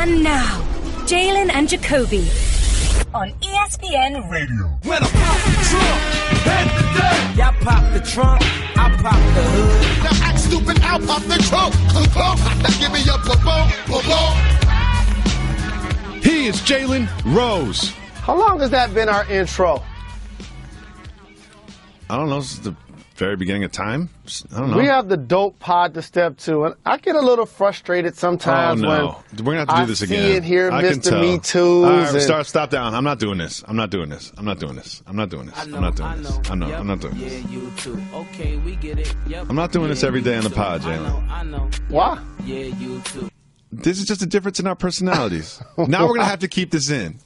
And now, Jalen and Jacoby on ESPN Radio. When I pop the trunk, head the dirt. Y'all pop the trunk, I pop the hood. Now act stupid, I'll pop the trunk. Now give me your boom. He is Jalen Rose. How long has that been our intro? I don't know. This is the very beginning of time. I don't know. We have the dope pod to step to, and I get a little frustrated sometimes when we're gonna have to do this again. I see it here, Mr. Me Too's. All right, stop down. I'm not doing this. I'm not doing this. I'm not doing this. I'm not doing this. I'm not doing this. I'm not doing this. Yeah, you too. Okay, we get it. Yep. I'm not doing this every day on the pod, Jalen. I know. Why? Yeah, you too. This is just a difference in our personalities. Now we're gonna have to keep this in.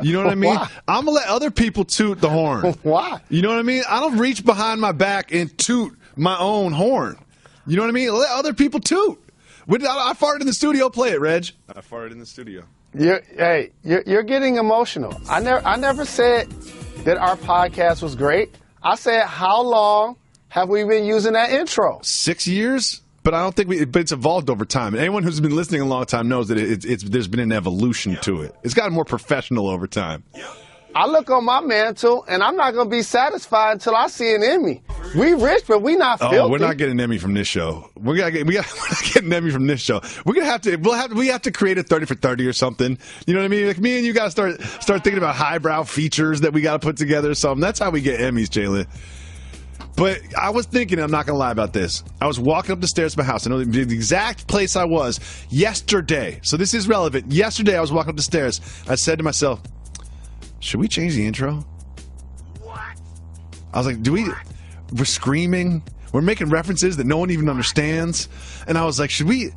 You know what I mean? Why? I'm gonna let other people toot the horn. Why? You know what I mean? I don't reach behind my back and toot my own horn. You know what I mean? Let other people toot. I farted in the studio. Play it, Reg. I farted in the studio. You're getting emotional. I never said that our podcast was great. I said, how long have we been using that intro? 6 years? But I don't think but it's evolved over time. And anyone who's been listening a long time knows that there's been an evolution to it. It's gotten more professional over time. I look on my mantle, and I'm not going to be satisfied until I see an Emmy. We rich, but we not filthy. Oh, we're not getting an Emmy from this show. We're not getting an Emmy from this show. We have to create a 30 for 30 or something. You know what I mean? Like me and you got to start thinking about highbrow features that we got to put together or something. That's how we get Emmys, Jalen. But I was thinking, I'm not going to lie about this. I was walking up the stairs of my house. I know the exact place I was yesterday. So this is relevant. Yesterday, I was walking up the stairs. I said to myself, should we change the intro? What? I was like, we're screaming. We're making references that no one even understands. And I was like, should we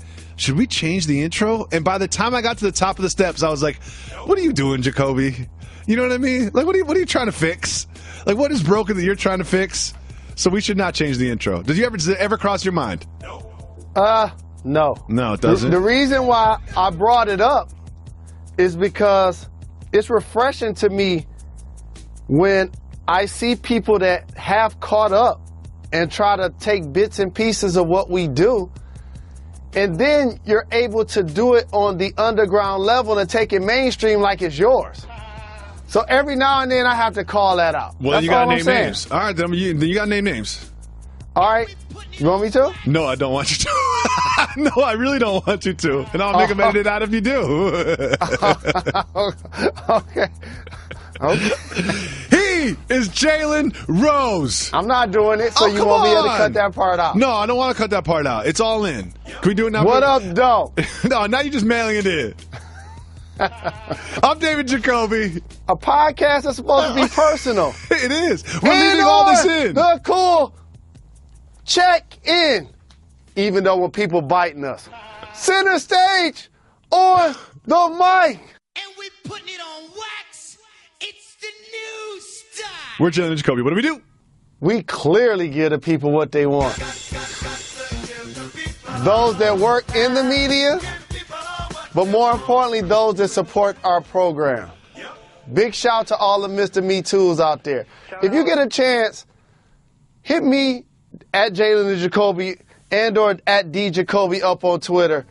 change the intro? And by the time I got to the top of the steps, I was like, what are you doing, Jacoby? You know what I mean? Like, what are you trying to fix? Like, what is broken that you're trying to fix? So we should not change the intro. Does it ever cross your mind? No. No, it doesn't. The reason why I brought it up is because it's refreshing to me when I see people that have caught up and try to take bits and pieces of what we do, and then you're able to do it on the underground level and take it mainstream like it's yours. So every now and then I have to call that out. Well, that's you got to name saying. names. All right, then you got to name names. All right. You want me to? No, I don't want you to. No, I really don't want you to. And I'll make them edit it out if you do. Okay. He is Jalen Rose. I'm not doing it, so you won't be able to cut that part out. No, I don't want to cut that part out. It's all in. Can we do it now? What up, though? No, now you're just mailing it in. I'm David Jacoby. A podcast is supposed to be personal. It is. We're leaving all this in. The cool check in. Even though when people biting us. Center stage on the mic. And we putting it on wax. It's the new style. We're Jalen and Jacoby. What do we do? We clearly give the people what they want. Those that work in the media, but more importantly, those that support our program. Big shout to all the Mr. Me Too's out there. If you get a chance, hit me at Jalen and Jacoby and or at D Jacoby up on Twitter.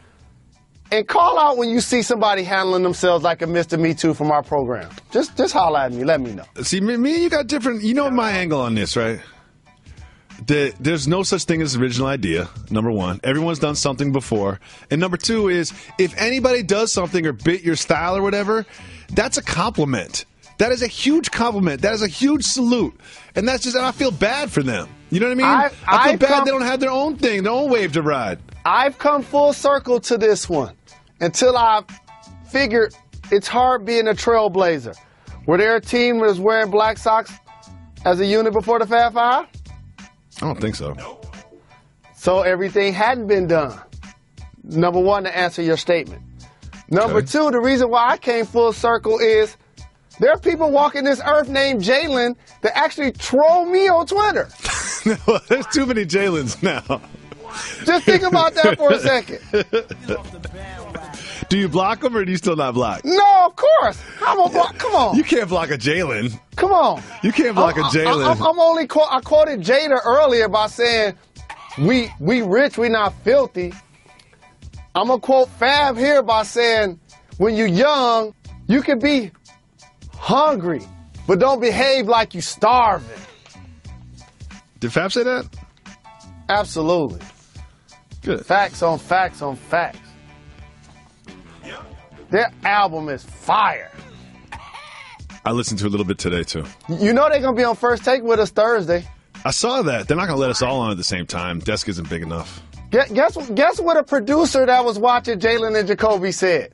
And call out when you see somebody handling themselves like a Mr. Me Too from our program. Just holler at me. Let me know. See, me and you got different. You know my angle on this, right? There's no such thing as original idea, number one. Everyone's done something before. And number two is, if anybody does something or bit your style or whatever, that's a compliment. That is a huge compliment. That is a huge salute. And that's just, and I feel bad for them. You know what I mean? I feel bad they don't have their own thing, their own wave to ride. I've come full circle to this one until I figured it's hard being a trailblazer. Were there a team that was wearing black socks as a unit before the Fab Five? I don't think so. So everything hadn't been done. Number one, to answer your statement. Number two, the reason why I came full circle is there are people walking this earth named Jalen that actually troll me on Twitter. No, there's too many Jalens now. Just think about that for a second. Do you block them or do you still not block? No, of course. I'm a block. Come on. You can't block a Jalen. Come on. You can't block a Jalen. I quoted Jada earlier by saying, we rich, we not filthy. I'm going to quote Fab here by saying, when you're young, you can be hungry, but don't behave like you're starving. Did Fab say that? Absolutely. Good. Facts on facts on facts. Their album is fire. I listened to a little bit today, too. You know they're going to be on First Take with us Thursday. I saw that. They're not going to let us all on at the same time. Desk isn't big enough. Guess what a producer that was watching Jalen and Jacoby said?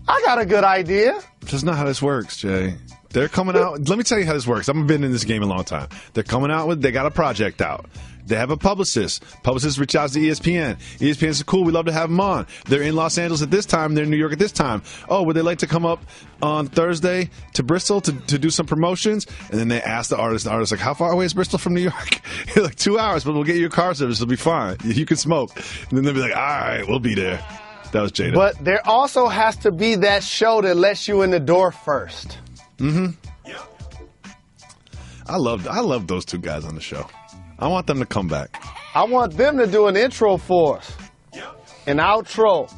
I got a good idea. That's not how this works, Jay. They're coming out. Let me tell you how this works. I've been in this game a long time. They're coming out they got a project out. They have a publicist. Publicist reach out to ESPN. ESPN says, cool, we'd love to have them on. They're in Los Angeles at this time. They're in New York at this time. Oh, would they like to come up on Thursday to Bristol to do some promotions? And then they ask the artist, like, how far away is Bristol from New York? Like 2 hours, but we'll get you a car service. It'll be fine. You can smoke. And then they'll be like, all right, we'll be there. That was Jada. But there also has to be that show that lets you in the door first. Mm-hmm. I love those two guys on the show. I want them to come back. I want them to do an intro for us. An outro.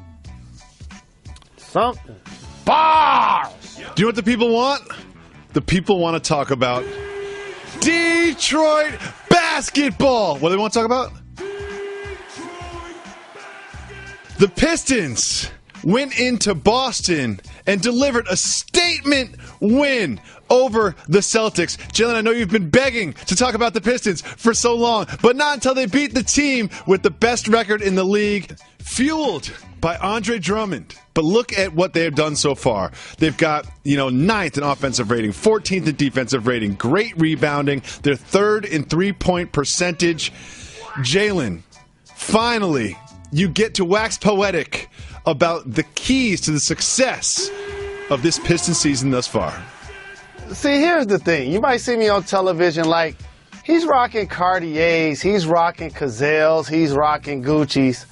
Something. Bars! Do you know what the people want? The people want to talk about Detroit basketball. What do they want to talk about? The Pistons went into Boston and delivered a statement win over the Celtics. Jalen, I know you've been begging to talk about the Pistons for so long, but not until they beat the team with the best record in the league, fueled by Andre Drummond. But look at what they have done so far. They've got, 9th in offensive rating, 14th in defensive rating, great rebounding. They're 3rd in three-point percentage. Jalen, finally, you get to wax poetic about the keys to the success of this Piston season thus far. See, here's the thing. You might see me on television like, he's rocking Cartiers, he's rocking Gazelles, he's rocking Gucci's.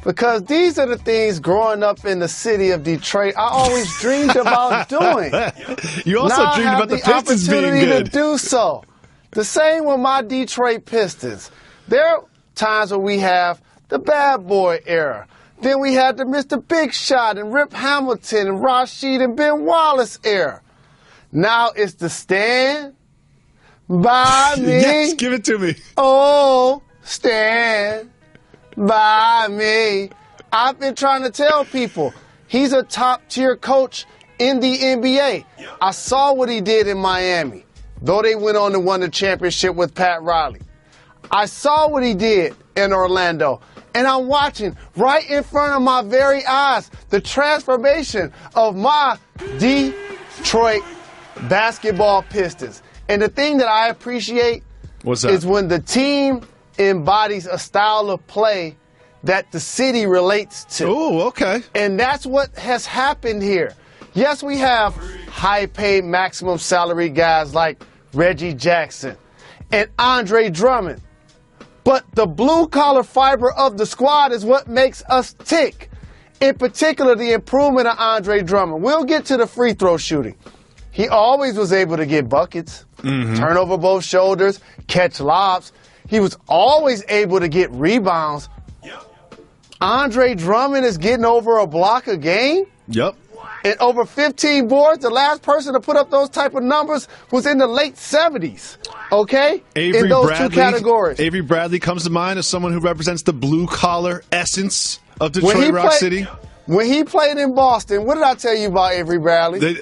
Because these are the things growing up in the city of Detroit I always dreamed about doing. You also now dreamed I have about the Pistons being opportunity good. to do so. The same with my Detroit Pistons. There are times where we have the bad boy era. Then we had the Mr. Big Shot and Rip Hamilton and Rashid and Ben Wallace era. Now it's the stand by me. Yes, give it to me. Oh, stand by me. I've been trying to tell people he's a top-tier coach in the NBA. I saw what he did in Miami, though they went on to win the championship with Pat Riley. I saw what he did in Orlando, and I'm watching right in front of my very eyes the transformation of my Detroit basketball Pistons. And the thing that I appreciate is when the team embodies a style of play that the city relates to. Oh, okay. And that's what has happened here. Yes, we have high-paid, maximum salary guys like Reggie Jackson and Andre Drummond. But the blue-collar fiber of the squad is what makes us tick. In particular, the improvement of Andre Drummond. We'll get to the free throw shooting. He always was able to get buckets, turn over both shoulders, catch lobs. He was always able to get rebounds. Andre Drummond is getting over a block a game. Yep. And over 15 boards. The last person to put up those type of numbers was in the late 70s. Okay? In those two categories. Avery Bradley comes to mind as someone who represents the blue-collar essence of Detroit Rock City. When he played in Boston, what did I tell you about Avery Bradley?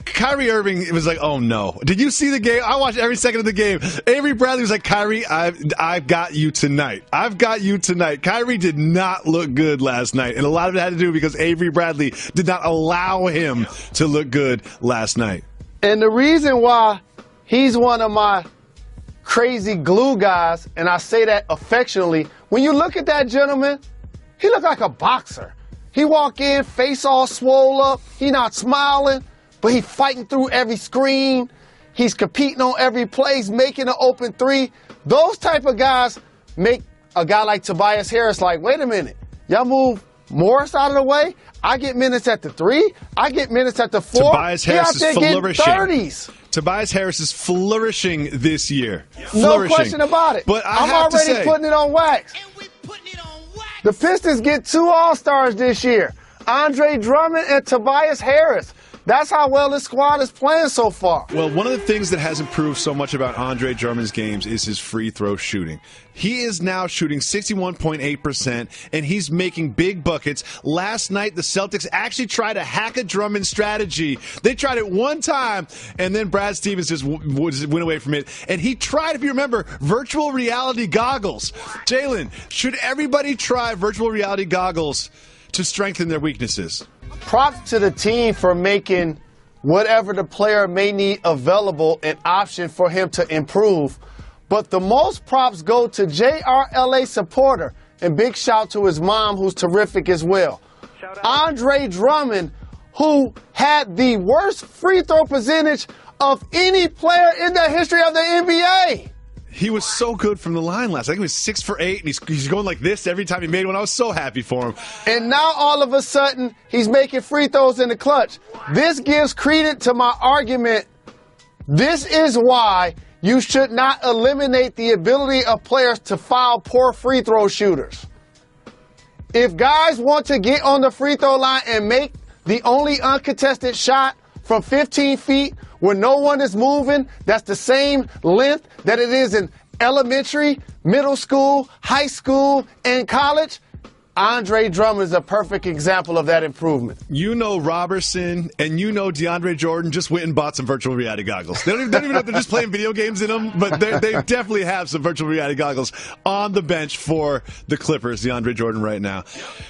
Kyrie Irving was like, oh no. Did you see the game? I watched every second of the game. Avery Bradley was like, Kyrie, I've got you tonight. I've got you tonight. Kyrie did not look good last night. And a lot of it had to do because Avery Bradley did not allow him to look good last night. And the reason why he's one of my crazy glue guys, and I say that affectionately, when you look at that gentleman, he looked like a boxer. He walk in, face all swole up. He not smiling, but he fighting through every screen. He's competing on every play. He's making an open three. Those type of guys make a guy like Tobias Harris like, wait a minute. Y'all move Morris out of the way. I get minutes at the 3. I get minutes at the 4. Tobias Harris is flourishing. 30s. Tobias Harris is flourishing this year. No question about it. But I'm already putting it on wax. And we putting it on wax. The Pistons get 2 All-Stars this year. Andre Drummond and Tobias Harris. That's how well this squad is playing so far. Well, one of the things that has improved so much about Andre Drummond's games is his free throw shooting. He is now shooting 61.8%, and he's making big buckets. Last night, the Celtics actually tried to hack a Drummond strategy. They tried it one time, and then Brad Stevens just went away from it. And he tried, if you remember, virtual reality goggles. Jalen, should everybody try virtual reality goggles to strengthen their weaknesses? Props to the team for making whatever the player may need available an option for him to improve. But the most props go to JRLA supporter, and big shout to his mom, who's terrific as well. Andre Drummond, who had the worst free throw percentage of any player in the history of the NBA. He was so good from the line last. I think he was 6 for 8, and he's going like this every time he made one. I was so happy for him. And now all of a sudden, he's making free throws in the clutch. This gives credence to my argument. This is why you should not eliminate the ability of players to foul poor free throw shooters. If guys want to get on the free throw line and make the only uncontested shot from 15 feet where no one is moving, that's the same length that it is in elementary, middle school, high school, and college, Andre Drummond is a perfect example of that improvement. You know Robertson and you know DeAndre Jordan just went and bought some virtual reality goggles. They don't even know if they're just playing video games in them, but they definitely have some virtual reality goggles on the bench for the Clippers, DeAndre Jordan right now.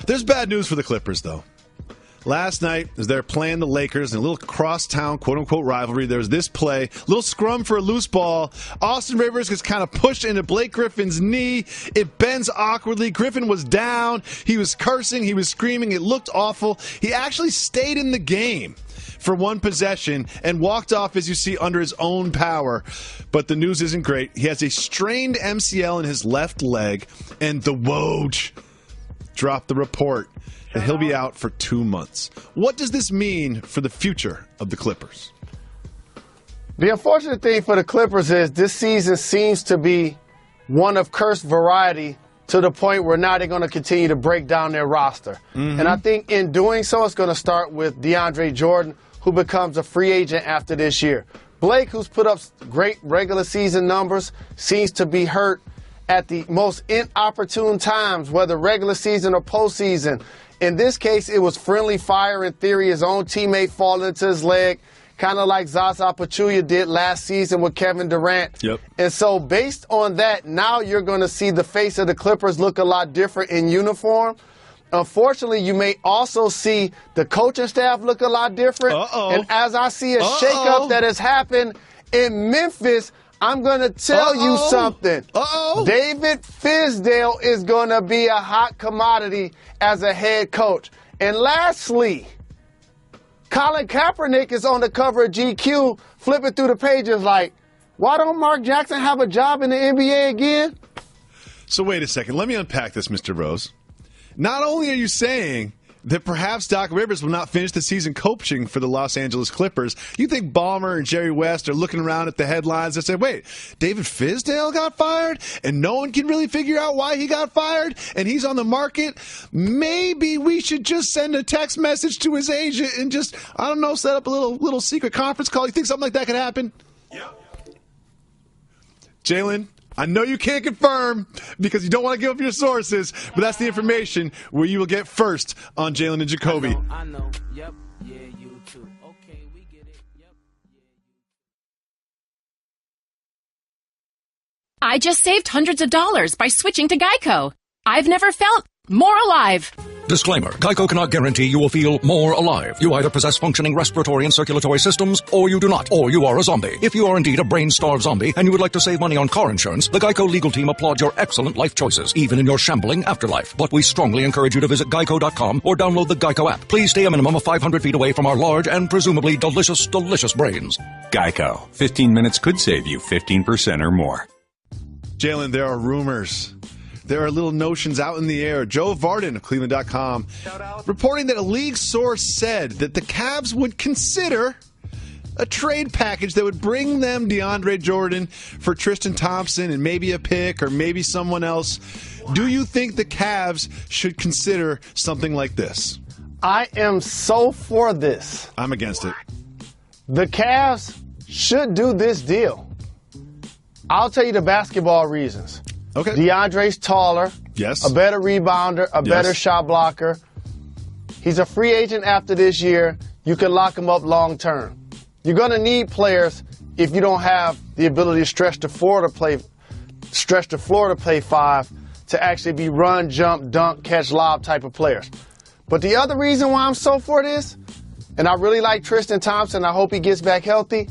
There's bad news for the Clippers, though. Last night, as they're playing the Lakers in a little crosstown, quote-unquote, rivalry, there was this play, little scrum for a loose ball. Austin Rivers gets kind of pushed into Blake Griffin's knee. It bends awkwardly. Griffin was down. He was cursing. He was screaming. It looked awful. He actually stayed in the game for one possession and walked off, as you see, under his own power. But the news isn't great. He has a strained MCL in his left leg, and the Woj dropped the report that he'll be out for 2 months. What does this mean for the future of the Clippers? The unfortunate thing for the Clippers is this season seems to be one of cursed variety to the point where now they're going to continue to break down their roster. And I think in doing so, it's going to start with DeAndre Jordan, who becomes a free agent after this year. Blake, who's put up great regular season numbers, seems to be hurt at the most inopportune times, whether regular season or postseason. In this case, it was friendly fire. In theory, his own teammate falling into his leg, kind of like Zaza Pachulia did last season with Kevin Durant. Yep. And so based on that, now you're going to see the face of the Clippers look a lot different in uniform. Unfortunately, you may also see the coaching staff look a lot different. And as I see a shakeup that has happened in Memphis, I'm going to tell you something. David Fizdale is going to be a hot commodity as a head coach. And lastly, Colin Kaepernick is on the cover of GQ, flipping through the pages like, why don't Mark Jackson have a job in the NBA again? So wait a second. Let me unpack this, Mr. Rose. Not only are you saying that perhaps Doc Rivers will not finish the season coaching for the Los Angeles Clippers, you think Ballmer and Jerry West are looking around at the headlines and say, wait, David Fizdale got fired and no one can really figure out why he got fired and he's on the market? Maybe we should just send a text message to his agent and just, I don't know, set up a little secret conference call. You think something like that could happen? Yep. Jalen, I know you can't confirm because you don't want to give up your sources, but that's the information where you will get first on Jalen and Jacoby. I know. Yep. Yeah, you too. Okay, we get it. Yep. I just saved hundreds of dollars by switching to Geico. I've never felt more alive. Disclaimer. Geico cannot guarantee you will feel more alive. You either possess functioning respiratory and circulatory systems, or you do not, or you are a zombie. If you are indeed a brain-starved zombie and you would like to save money on car insurance, the Geico legal team applauds your excellent life choices, even in your shambling afterlife. But we strongly encourage you to visit geico.com or download the Geico app. Please stay a minimum of 500 feet away from our large and presumably delicious, delicious brains. Geico. 15 minutes could save you 15% or more. Jalen, there are rumors. There are little notions out in the air. Joe Vardon of Cleveland.com reporting that a league source said that the Cavs would consider a trade package that would bring them DeAndre Jordan for Tristan Thompson and maybe a pick or maybe someone else. Do you think the Cavs should consider something like this? I am so for this. I'm against it. The Cavs should do this deal. I'll tell you the basketball reasons. Okay. DeAndre's taller. Yes. A better rebounder, a better shot blocker. He's a free agent after this year. You can lock him up long term. You're going to need players if you don't have the ability to stretch the floor to play 5 to actually be run, jump, dunk, catch, lob type of players. But the other reason why I'm so for this, and I really like Tristan Thompson, I hope he gets back healthy,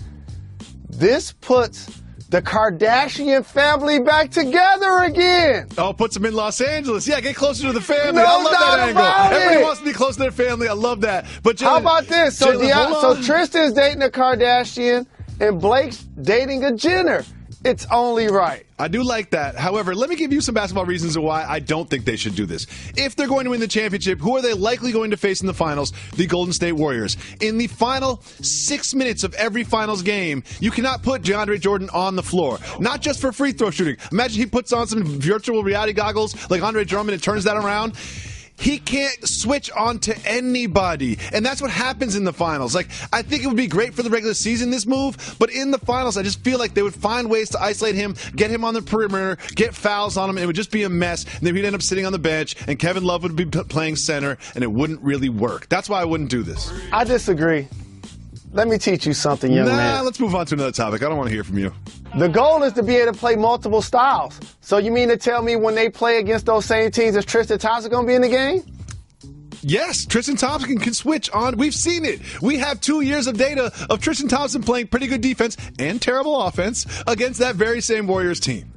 this puts the Kardashian family back together again. Oh, puts them in Los Angeles. Yeah, get closer to the family. No I love doubt that angle. about Everybody it. wants to be close to their family. I love that. But Jalen, how about this? So, Jalen, so Tristan's dating a Kardashian and Blake's dating a Jenner. It's only right. I do like that. However, let me give you some basketball reasons of why I don't think they should do this. If they're going to win the championship, who are they likely going to face in the finals? The Golden State Warriors. In the final 6 minutes of every finals game, you cannot put DeAndre Jordan on the floor. Not just for free throw shooting. Imagine he puts on some virtual reality goggles like Andre Drummond and turns that around. He can't switch on to anybody. And that's what happens in the finals. Like, I think it would be great for the regular season, this move, but in the finals, I just feel like they would find ways to isolate him, get him on the perimeter, get fouls on him, and it would just be a mess. And then he'd end up sitting on the bench, and Kevin Love would be playing center, and it wouldn't really work. That's why I wouldn't do this. I disagree. Let me teach you something, young man. Let's move on to another topic. I don't want to hear from you. The goal is to be able to play multiple styles. So you mean to tell me when they play against those same teams, is Tristan Thompson going to be in the game? Yes, Tristan Thompson can switch on. We've seen it. We have 2 years of data of Tristan Thompson playing pretty good defense and terrible offense against that very same Warriors team.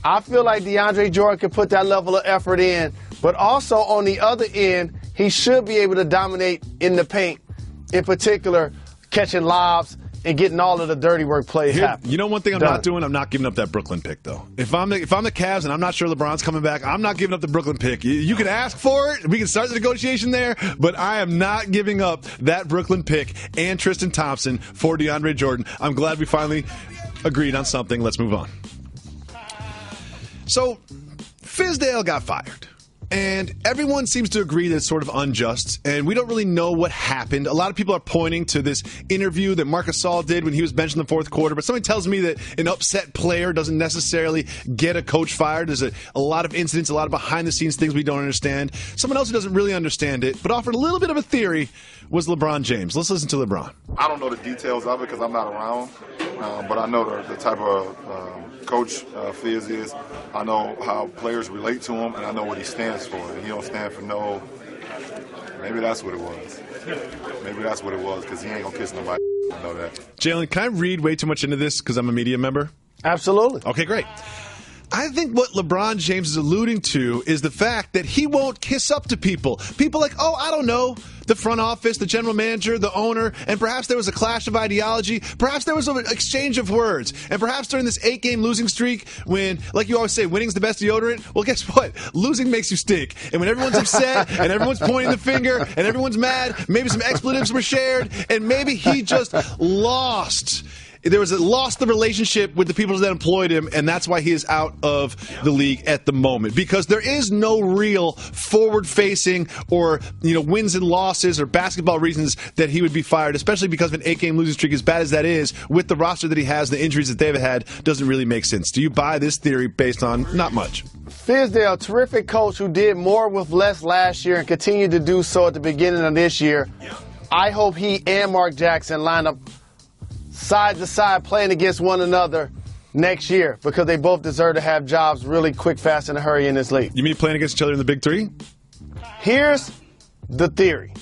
I feel like DeAndre Jordan can put that level of effort in, but also on the other end, he should be able to dominate in the paint, in particular, catching lobs and getting all of the dirty work plays happen. You know one thing I'm not doing? I'm not giving up that Brooklyn pick, though. If I'm the Cavs and I'm not sure LeBron's coming back, I'm not giving up the Brooklyn pick. You can ask for it. We can start the negotiation there, but I am not giving up that Brooklyn pick and Tristan Thompson for DeAndre Jordan. I'm glad we finally agreed on something. Let's move on. So, Fizdale got fired. And everyone seems to agree that it's sort of unjust, and we don't really know what happened. A lot of people are pointing to this interview that Marc Gasol did when he was benched in the fourth quarter, but something tells me that an upset player doesn't necessarily get a coach fired. There's a lot of incidents, a lot of behind-the-scenes things we don't understand. Someone else who doesn't really understand it, but offered a little bit of a theory, was LeBron James. Let's listen to LeBron. I don't know the details of it because I'm not around, but I know the type of coach Fizz is. I know how players relate to him, and I know what he stands for. And he don't stand for no. Maybe that's what it was. Maybe that's what it was because he ain't gonna kiss nobody. I know that. Jalen, can I read way too much into this because I'm a media member? Absolutely. Okay, great. I think what LeBron James is alluding to is the fact that he won't kiss up to people. People like, oh, I don't know, the front office, the general manager, the owner, and perhaps there was a clash of ideology. Perhaps there was an exchange of words. And perhaps during this 8-game losing streak when, like you always say, winning's the best deodorant, well, guess what? Losing makes you stink. And when everyone's upset and everyone's pointing the finger and everyone's mad, maybe some expletives were shared, and maybe he just lost. Lost the relationship with the people that employed him, and that's why he is out of the league at the moment. Because there is no real forward-facing or wins and losses or basketball reasons that he would be fired, especially because of an 8-game losing streak, as bad as that is, with the roster that he has, the injuries that they've had, doesn't really make sense. Do you buy this theory based on not much? Fizdale, terrific coach who did more with less last year and continued to do so at the beginning of this year. I hope he and Mark Jackson line up side to side playing against one another next year because they both deserve to have jobs really quick, fast, in a hurry in this league. You mean playing against each other in the Big Three? Here's the theory.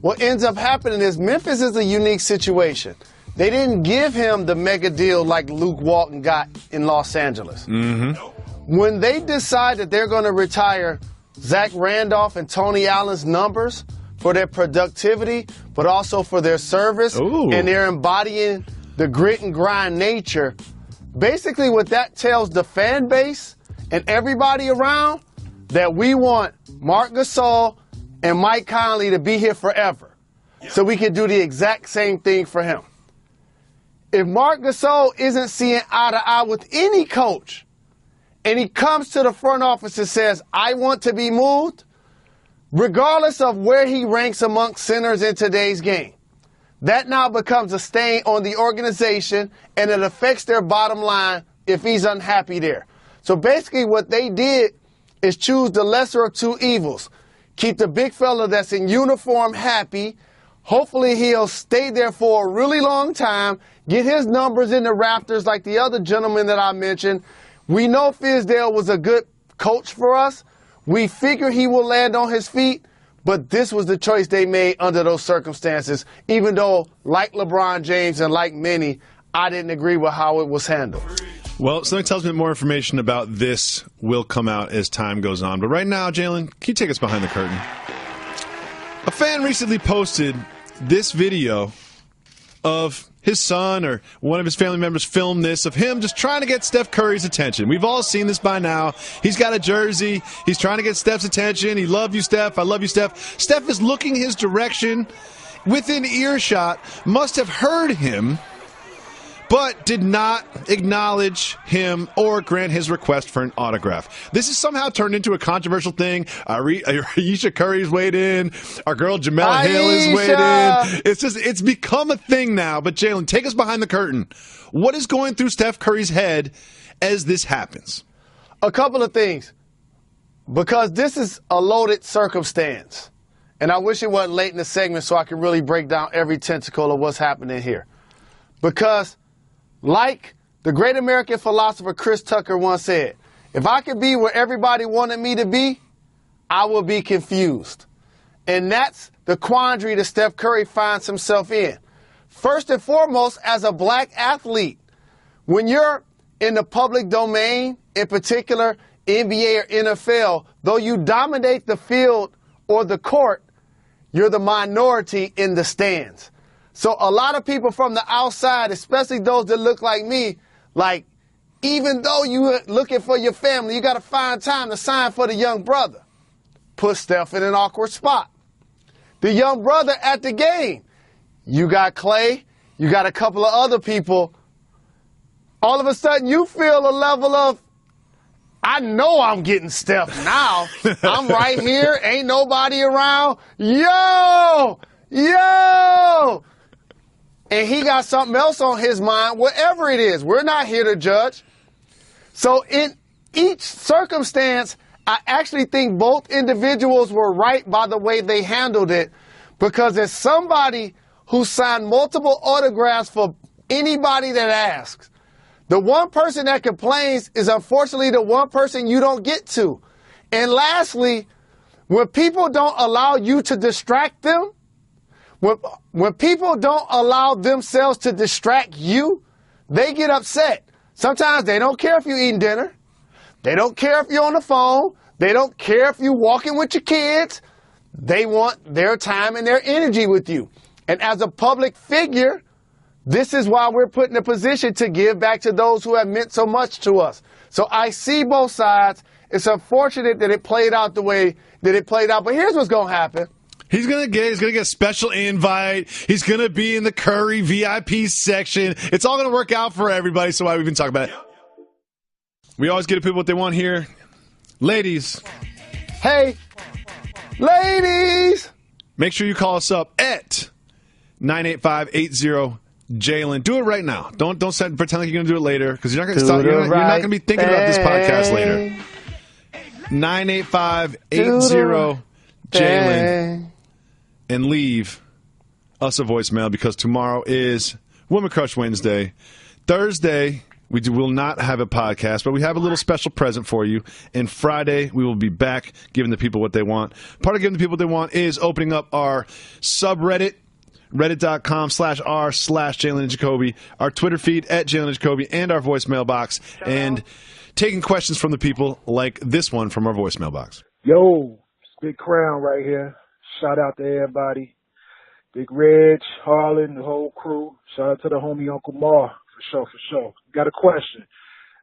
What ends up happening is Memphis is a unique situation. They didn't give him the mega deal like Luke Walton got in Los Angeles. Mm-hmm. When they decide that they're going to retire Zach Randolph and Tony Allen's numbers for their productivity, but also for their service, and they're embodying the grit and grind nature. Basically, what that tells the fan base and everybody around that we want Marc Gasol and Mike Conley to be here forever, so we can do the exact same thing for him. If Marc Gasol isn't seeing eye to eye with any coach, and he comes to the front office and says, I want to be moved, regardless of where he ranks amongst centers in today's game. That now becomes a stain on the organization, and it affects their bottom line if he's unhappy there. So basically what they did is choose the lesser of two evils. Keep the big fella that's in uniform happy. Hopefully he'll stay there for a really long time, get his numbers in the Raptors like the other gentleman that I mentioned. We know Fizdale was a good coach for us. We figure he will land on his feet, but this was the choice they made under those circumstances, even though, like LeBron James and like many, I didn't agree with how it was handled. Well, something tells me that more information about this will come out as time goes on. But right now, Jalen, can you take us behind the curtain? A fan recently posted this video of his son or one of his family members filmed this of him just trying to get Steph Curry's attention. We've all seen this by now. He's got a jersey. He's trying to get Steph's attention. He loves you, Steph. I love you, Steph. Steph is looking his direction within earshot, must have heard him, but did not acknowledge him or grant his request for an autograph. This has somehow turned into a controversial thing. Ayesha Curry's weighed in. Our girl Jamel Hill is weighed in. It's become a thing now. But Jalen, take us behind the curtain. What is going through Steph Curry's head as this happens? A couple of things. Because this is a loaded circumstance. And I wish it wasn't late in the segment so I could really break down every tentacle of what's happening here. Because like the great American philosopher Chris Tucker once said, if I could be where everybody wanted me to be, I would be confused. And that's the quandary that Steph Curry finds himself in. First and foremost, as a black athlete, when you're in the public domain, in particular NBA or NFL, though you dominate the field or the court, you're the minority in the stands. So a lot of people from the outside, especially those that look like me, like, even though you're looking for your family, you got to find time to sign for the young brother. Put Steph in an awkward spot. The young brother at the game. You got Clay, you got a couple of other people. All of a sudden you feel a level of, I know I'm getting Steph now. I'm right here, ain't nobody around. Yo! And he got something else on his mind, whatever it is. We're not here to judge. So in each circumstance, I actually think both individuals were right by the way they handled it, because as somebody who signed multiple autographs for anybody that asks, the one person that complains is unfortunately the one person you don't get to. And lastly, when people don't allow you to distract them, when people don't allow themselves to distract you, they get upset. Sometimes they don't care if you're eating dinner. They don't care if you're on the phone. They don't care if you're walking with your kids. They want their time and their energy with you. And as a public figure, this is why we're put in a position to give back to those who have meant so much to us. So I see both sides. It's unfortunate that it played out the way that it played out. But here's what's going to happen. He's gonna get a special invite. He's gonna be in the Curry VIP section. It's all gonna work out for everybody. So why we've been talking about it. We always give people what they want here. Ladies. Hey, ladies. Make sure you call us up at 985-80-JALEN. Do it right now. Don't pretend like you're gonna do it later, because you're not gonna stop. You're not gonna be thinking about this podcast later. 985-80-JALEN. And leave us a voicemail, because tomorrow is Woman Crush Wednesday. Thursday, we will not have a podcast, but we have a little special present for you. And Friday, we will be back giving the people what they want. Part of giving the people what they want is opening up our subreddit, reddit.com/r/Jalen and Jacoby, our Twitter feed at Jalen and Jacoby, and our voicemail box, and taking questions from the people like this one from our voicemail box. Yo, it's Big Crown right here. Shout out to everybody. Big Reg, Harlan, the whole crew. Shout out to the homie Uncle Mar, for sure. Got a question.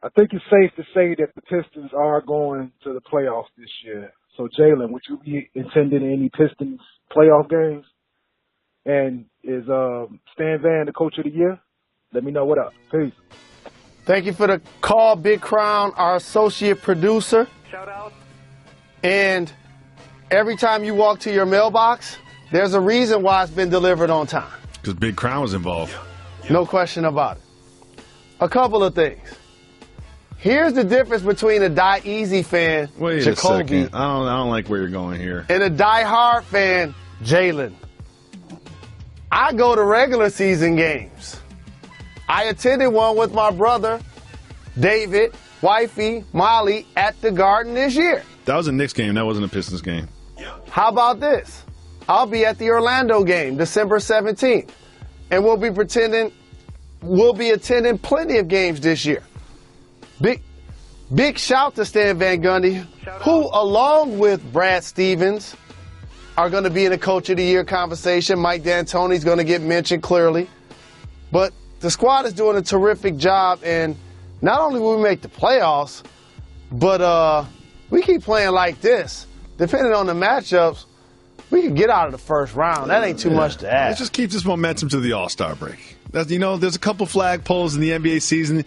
I think it's safe to say that the Pistons are going to the playoffs this year. So, Jalen, would you be attending any Pistons playoff games? And is Stan Van the coach of the year? Let me know. What up? Peace. Thank you for the call, Big Crown, our associate producer. Shout out. And every time you walk to your mailbox, there's a reason why it's been delivered on time. Because Big Crown was involved. No question about it. A couple of things. Here's the difference between a Die Easy fan, Wait Jacoby, a second. I don't like where you're going here. and a Die Hard fan, Jalen. I go to regular season games. I attended one with my brother, David, wifey, Molly, at the Garden this year. That was a Knicks game. That wasn't a Pistons game. How about this? I'll be at the Orlando game, December 17th, and we'll be attending plenty of games this year. Big shout to Stan Van Gundy, who, along with Brad Stevens, are going to be in the Coach of the Year conversation. Mike D'Antoni's going to get mentioned clearly. But the squad is doing a terrific job, and not only will we make the playoffs, but we keep playing like this. Depending on the matchups, we can get out of the first round. That ain't too much to ask. It just keeps this momentum to the All-Star break. There's a couple flag poles in the NBA season.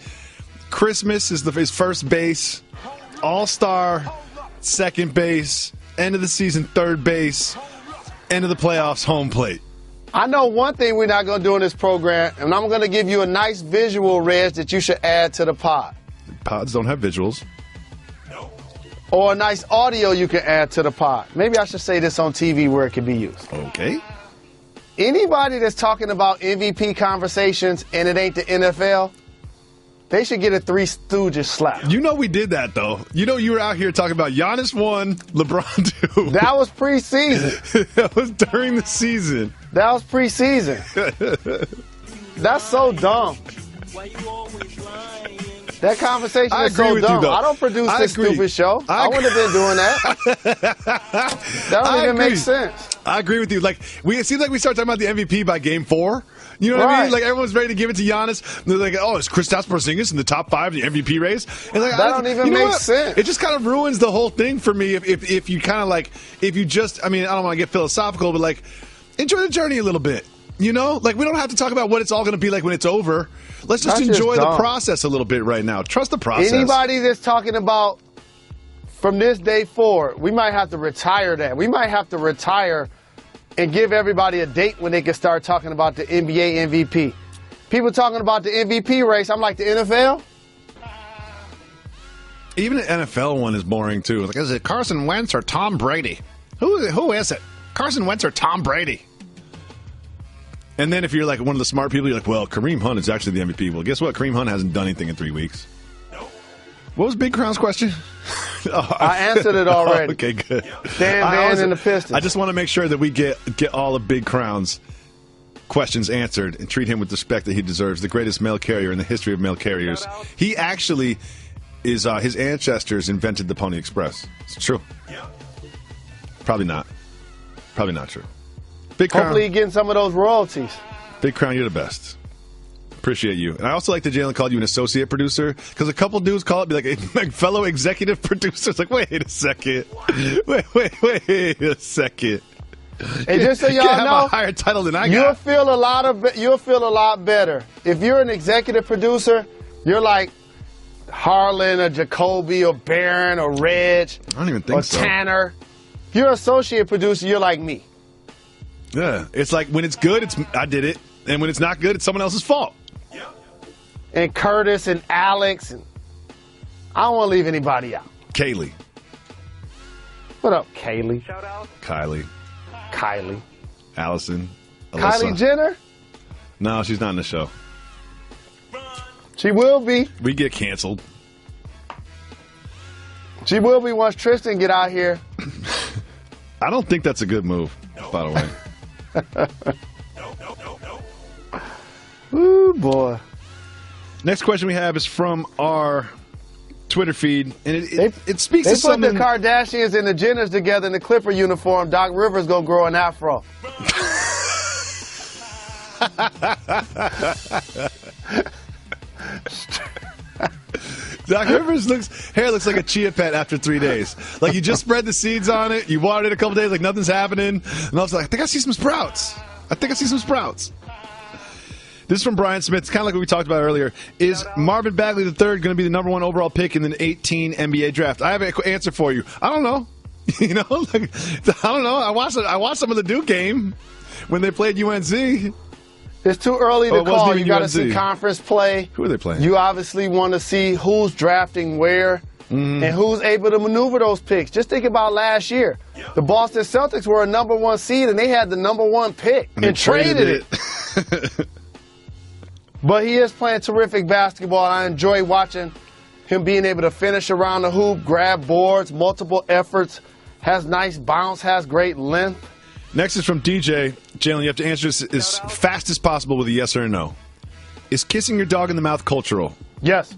Christmas is his first base. All-Star, second base. End of the season, third base. End of the playoffs, home plate. I know one thing we're not going to do in this program, and I'm going to give you a nice visual, Reg, that you should add to the pod. Pods don't have visuals. Or a nice audio you can add to the pod. Maybe I should say this on TV where it can be used. Okay. Anybody that's talking about MVP conversations and it ain't the NFL, they should get a Three Stooges slap. You know we did that, though. You know you were out here talking about Giannis 1, LeBron 2. That was preseason. That was during the season. That was preseason. That's so dumb. That conversation is so dumb. I don't produce this stupid show. I wouldn't have been doing that. That don't even make sense. I agree with you. It seems like we start talking about the MVP by game 4. You know what I mean? Like, everyone's ready to give it to Giannis. They're like, oh, is Kristaps Porzingis in the top 5 of the MVP race? And like, that don't even make sense. It just kind of ruins the whole thing for me if you kind of if you just, I don't want to get philosophical, but enjoy the journey a little bit. You know? We don't have to talk about what it's all going to be like when it's over. Let's just enjoy the process a little bit right now. Trust the process. Anybody that's talking about from this day forward, we might have to retire that. We might have to retire and give everybody a date when they can start talking about the NBA MVP. People talking about the MVP race, I'm like, the NFL? Even the NFL one is boring, too. Is it Carson Wentz or Tom Brady? Who is it? Carson Wentz or Tom Brady? And then if you're one of the smart people, you're like, well, Kareem Hunt is actually the MVP. Well, guess what? Kareem Hunt hasn't done anything in 3 weeks. What was Big Crown's question? I answered it already. Okay, good. Stan Van and the Pistons. I just want to make sure that we get all of Big Crown's questions answered and treat him with the respect that he deserves. The greatest mail carrier in the history of mail carriers. He actually is, his ancestors invented the Pony Express. It's true. Probably not. Probably not true. Big Crown. Hopefully you're getting some of those royalties. Big Crown, you're the best. Appreciate you. And I also like that Jalen called you an associate producer, because a couple dudes call it, be like fellow executive producers. Wait a second. Wait a second. And just so y'all have know, a higher title than I got. You'll feel a lot better. If you're an executive producer, you're like Harlan or Jacoby or Barron or Reg. I don't even think so. Or Tanner. If you're an associate producer, you're like me. Yeah. It's like when it's good, I did it. And when it's not good, it's someone else's fault. And Curtis and Alex. And I don't want to leave anybody out. Kaylee. What up, Kaylee? Shout out. Kylie. Allison. Alyssa. Kylie Jenner? No, she's not in the show. She will be. We get canceled. She will be once Tristan get out here. I don't think that's a good move, by the way. Ooh, boy. Next question we have is from our Twitter feed, and it speaks to something. They put the Kardashians and the Jenners together in the Clipper uniform. Doc Rivers gonna grow an afro. Doc Rivers' hair looks like a chia pet after 3 days. You just spread the seeds on it, you watered it a couple days, nothing's happening, and I was like, I think I see some sprouts. This is from Brian Smith. It's kind of like what we talked about earlier. Is Marvin Bagley III going to be the #1 overall pick in the 2018 NBA draft? I have an answer for you. I don't know. You know, like, I don't know. I watched some of the Duke game when they played UNC. It's too early to call. You got to see conference play. Who are they playing? You obviously want to see who's drafting where and who's able to maneuver those picks. Just think about last year. The Boston Celtics were a number 1 seed, and they had the number 1 pick and traded it. But he is playing terrific basketball. I enjoy watching him being able to finish around the hoop, grab boards, multiple efforts, has nice bounce, has great length. Next is from DJ. Jalen, you have to answer this as fast as possible with a yes or a no. Is kissing your dog in the mouth cultural? Yes.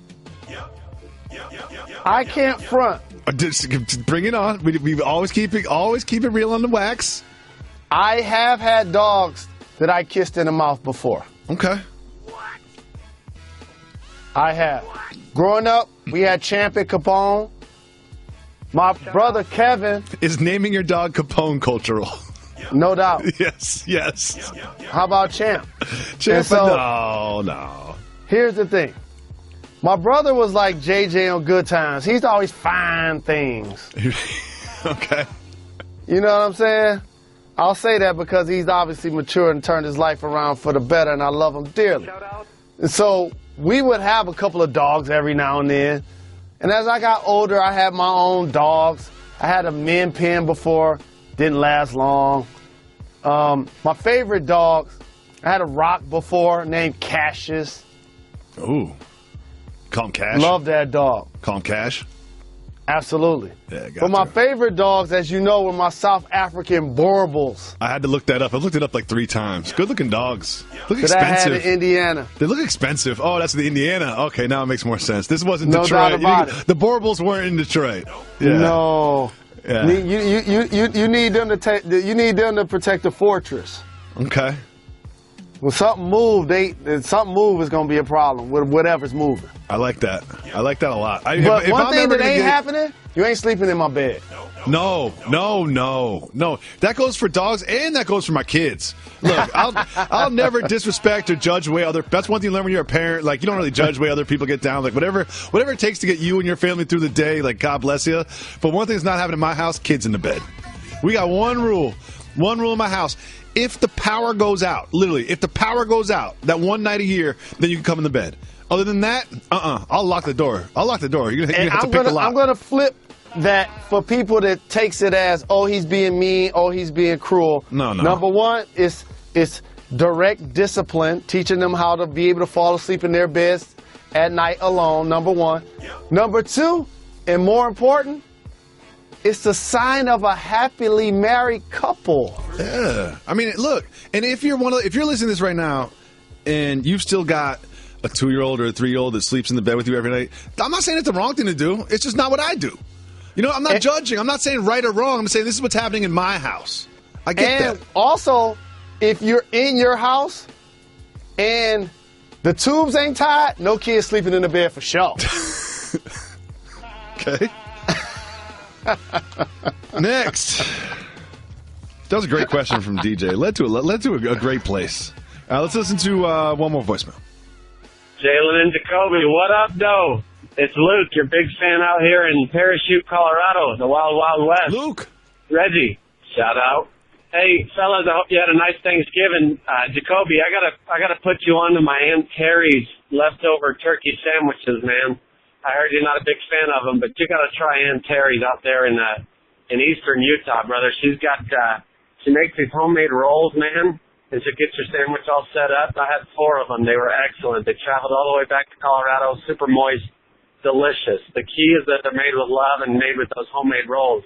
I can't front. Bring it on. We always keep it real on the wax. I have had dogs that I kissed in the mouth before. Okay. I have. Growing up, we had Champ and Capone. My brother Kevin. Is naming your dog Capone cultural? No doubt. Yes. How about Champ? Champ, so, no. Here's the thing. My brother was like JJ on Good Times. He's always find things. Okay. You know what I'm saying? I'll say that because he's obviously matured and turned his life around for the better, and I love him dearly. And so we would have a couple of dogs every now and then. And as I got older, I had my own dogs. I had a Min Pin before. Didn't last long. My favorite dogs, I had a Rock before named Cassius. Ooh. Call him Cash? Love that dog. Call him Cash? Absolutely. Yeah, but my favorite dogs, as you know, were my South African Borbals. I had to look that up. I looked it up like 3 times. Good-looking dogs. Look that expensive. I had in Indiana. They look expensive. Oh, that's the Indiana. Okay, now it makes more sense. This wasn't no Detroit. Doubt about it. The Borbals weren't in Detroit. Yeah. No. Yeah. You need them to protect the fortress. Okay. When something moves, is going to be a problem with whatever's moving. I like that. I like that a lot. But one thing that ain't happening, you ain't sleeping in my bed. No. That goes for dogs and that goes for my kids. Look, I'll never disrespect or judge the way that's one thing you learn when you're a parent. Like, you don't really judge the way other people get down. Like, whatever it takes to get you and your family through the day, like, God bless you. But one thing that's not happening in my house, kids in the bed. We got one rule in my house. If the power goes out, literally, if the power goes out that one night a year, then you can come in the bed. Other than that, I'll lock the door. You're gonna have to pick the lock. I'm going to flip that for people that takes it as, oh, he's being mean, oh, he's being cruel. No. Number one is direct discipline, teaching them how to be able to fall asleep in their beds at night alone, number one. Number two, and more important, it's the sign of a happily married couple. Yeah. I mean, look, and if you're listening to this right now and you've still got a 2-year-old or a 3-year-old that sleeps in the bed with you every night, I'm not saying it's the wrong thing to do. It's just not what I do. You know, I'm not judging. I'm not saying right or wrong. I'm saying this is what's happening in my house. I get that. And also, if you're in your house and the tubes ain't tied, no kids sleeping in the bed for sure. Okay. Next. That was a great question from DJ. Led to a great place. Let's listen to one more voicemail. Jalen and Jacoby, what up, though? It's Luke, your big fan out here in Parachute, Colorado, the Wild Wild West. Luke. Reggie, shout out. Hey, fellas, I hope you had a nice Thanksgiving. Jacoby, I gotta put you on to my Aunt Terry's leftover turkey sandwiches, man. I heard you're not a big fan of them, but you gotta try Aunt Terry's out there in eastern Utah, brother. She makes these homemade rolls, man. And to get your sandwich all set up, I had 4 of them. They were excellent. They traveled all the way back to Colorado, super moist, delicious. The key is that they're made with love and made with those homemade rolls.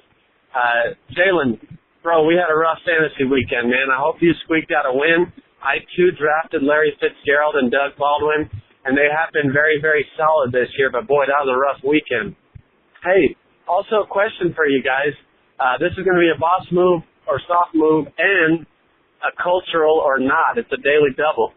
Jalen, bro, we had a rough fantasy weekend, man. I hope you squeaked out a win. I, too, drafted Larry Fitzgerald and Doug Baldwin, and they have been very, very solid this year, but boy, that was a rough weekend. Hey, also a question for you guys. This is going to be a boss move or soft move and a cultural or not. It's a daily double.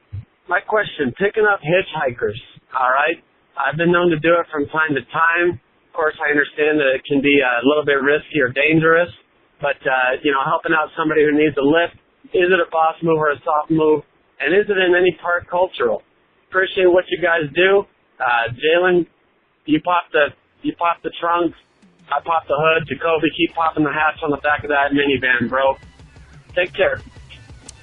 My question, picking up hitchhikers, all right? I've been known to do it from time to time. Of course, I understand that it can be a little bit risky or dangerous, but, helping out somebody who needs a lift, is it a boss move or a soft move? And is it in any part cultural? Appreciate what you guys do. Jalen, you popped the trunk I pop the hood. Jacoby, keep popping the hats on the back of that minivan, bro. Take care.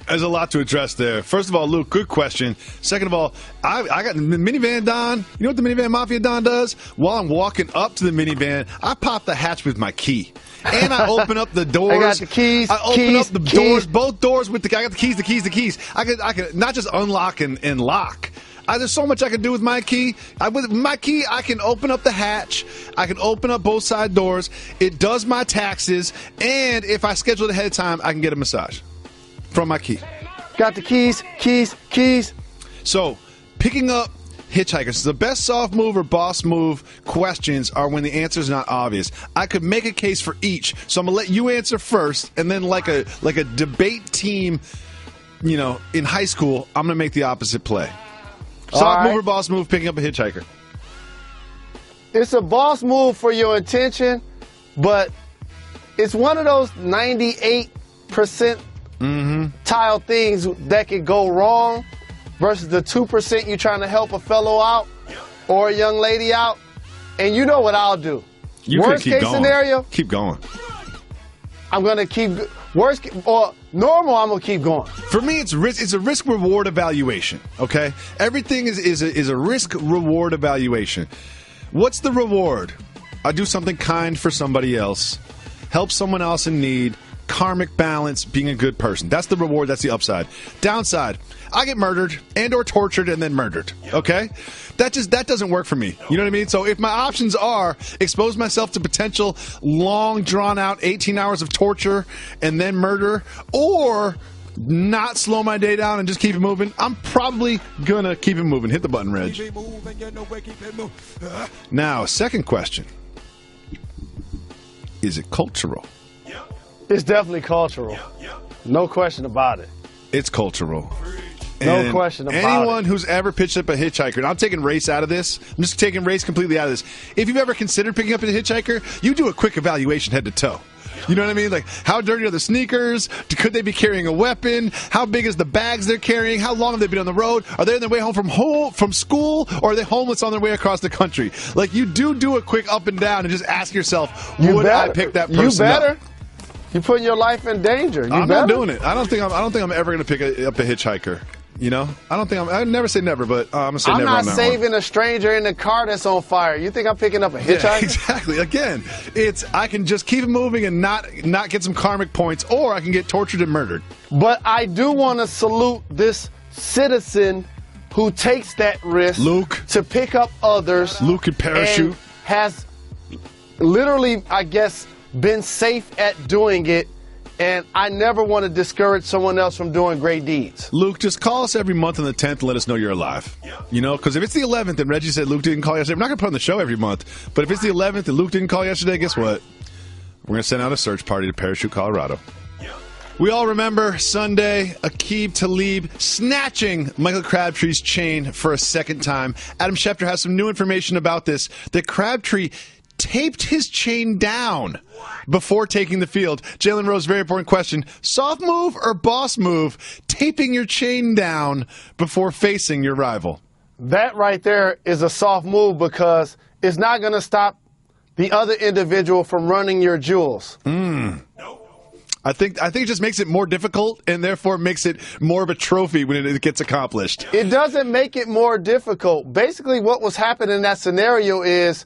There's a lot to address there. First of all, Luke, good question. Second of all, I got the minivan Don. You know what the minivan Mafia Don does? While I'm walking up to the minivan, I pop the hatch with my key. And I open up the doors. I got the keys. I open up the doors, both doors with I got the keys. I can not just unlock and lock. There's so much I can do with my key. With my key, I can open up the hatch. I can open up both side doors. It does my taxes. And if I schedule it ahead of time, I can get a massage from my key. Got the keys. So, picking up hitchhikers. The best soft move or boss move questions are when the answer is not obvious. I could make a case for each. So I'm going to let you answer first, and then like a debate team, in high school, I'm going to make the opposite play. Soft move or boss move, picking up a hitchhiker. It's a boss move for your intention, but it's one of those 98% tile things that could go wrong versus the 2% you're trying to help a fellow out or a young lady out. And you know what I'll do. Worst case scenario. Keep going. I'm going to keep normal, I'm going to keep going. For me, it's a risk-reward evaluation, okay? Everything is a risk-reward evaluation. What's the reward? I do something kind for somebody else, help someone else in need, karmic balance, being a good person. That's the reward, that's the upside. Downside, I get murdered and or tortured and then murdered, okay? That doesn't work for me. You know what I mean? So if my options are expose myself to potential long drawn out 18 hours of torture and then murder, or not slow my day down and just keep it moving, I'm probably gonna keep it moving. Hit the button, Reg. Now, second question. Is it cultural? It's definitely cultural. No question about it. It's cultural. No question about it. Anyone who's ever pitched up a hitchhiker, and I'm taking race out of this. I'm just taking race completely out of this. If you've ever considered picking up a hitchhiker, you do a quick evaluation head to toe. You know what I mean? Like, how dirty are the sneakers? Could they be carrying a weapon? How big is the bags they're carrying? How long have they been on the road? Are they on their way home from school, or are they homeless on their way across the country? Like, you do a quick up and down and just ask yourself, would I pick that person up? You better. You're putting your life in danger. I'm not doing it. I don't think I'm ever going to pick up a hitchhiker. I'd never say never, but I'm going to say never on that one. I'm not saving a stranger in the car that's on fire. You think I'm picking up a hitchhiker? Yeah, exactly. Again, I can just keep it moving and not get some karmic points, or I can get tortured and murdered. But I do want to salute this citizen who takes that risk, Luke, to pick up others. Luke can parachute. And has literally, I guess, been safe at doing it, and I never want to discourage someone else from doing great deeds. Luke, just call us every month on the 10th and let us know you're alive. Because if it's the 11th and Reggie said Luke didn't call yesterday, we're not going to put on the show every month. But if it's the 11th and Luke didn't call yesterday, guess what? We're going to send out a search party to Parachute, Colorado. We all remember Sunday, Aqib Talib snatching Michael Crabtree's chain for a second time. Adam Schefter has some new information about this, that Crabtree taped his chain down before taking the field. Jalen Rose, very important question. Soft move or boss move, taping your chain down before facing your rival? That right there is a soft move, because it's not going to stop the other individual from running your jewels. I think it just makes it more difficult, and therefore makes it more of a trophy when it gets accomplished. It doesn't make it more difficult. Basically, what was happening in that scenario is,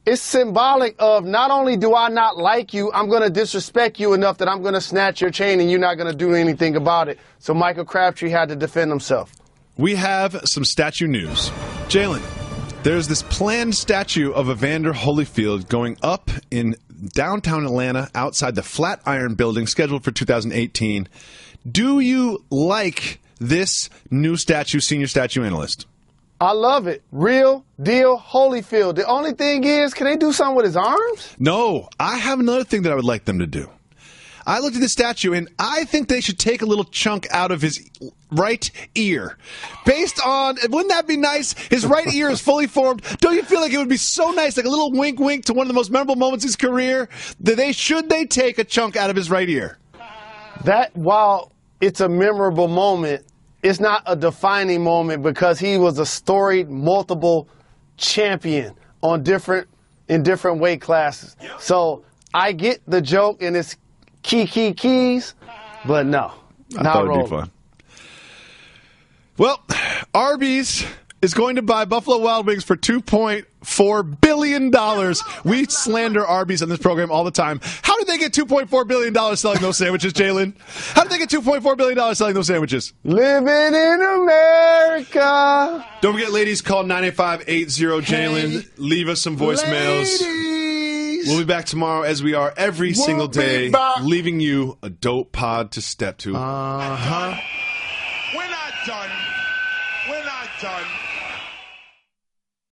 it's symbolic of, not only do I not like you, I'm going to disrespect you enough that I'm going to snatch your chain and you're not going to do anything about it. So Michael Crabtree had to defend himself. We have some statue news. Jalen, there's this planned statue of Evander Holyfield going up in downtown Atlanta outside the Flatiron Building, scheduled for 2018. Do you like this new statue, senior statue analyst? I love it. Real deal Holyfield. The only thing is, can they do something with his arms? No, I have another thing that I would like them to do. I looked at the statue, and I think they should take a little chunk out of his right ear. Based on, wouldn't that be nice? His right ear is fully formed. Don't you feel like it would be so nice, like a little wink wink to one of the most memorable moments of his career? Should they take a chunk out of his right ear? That, while it's a memorable moment, it's not a defining moment, because he was a storied, multiple champion on different in different weight classes. So I get the joke and it's keys, but no. I thought it would be fun. Well, Arby's is going to buy Buffalo Wild Wings for $2.4 billion. We slander Arby's on this program all the time. How did they get $2.4 billion selling those sandwiches, Jalen? How did they get $2.4 billion selling those sandwiches? Living in America. Don't forget, ladies, call 985-80-JALEN. Leave us some voicemails. Ladies. We'll be back tomorrow as we are every single day, leaving you a dope pod to step to. We're not done. We're not done.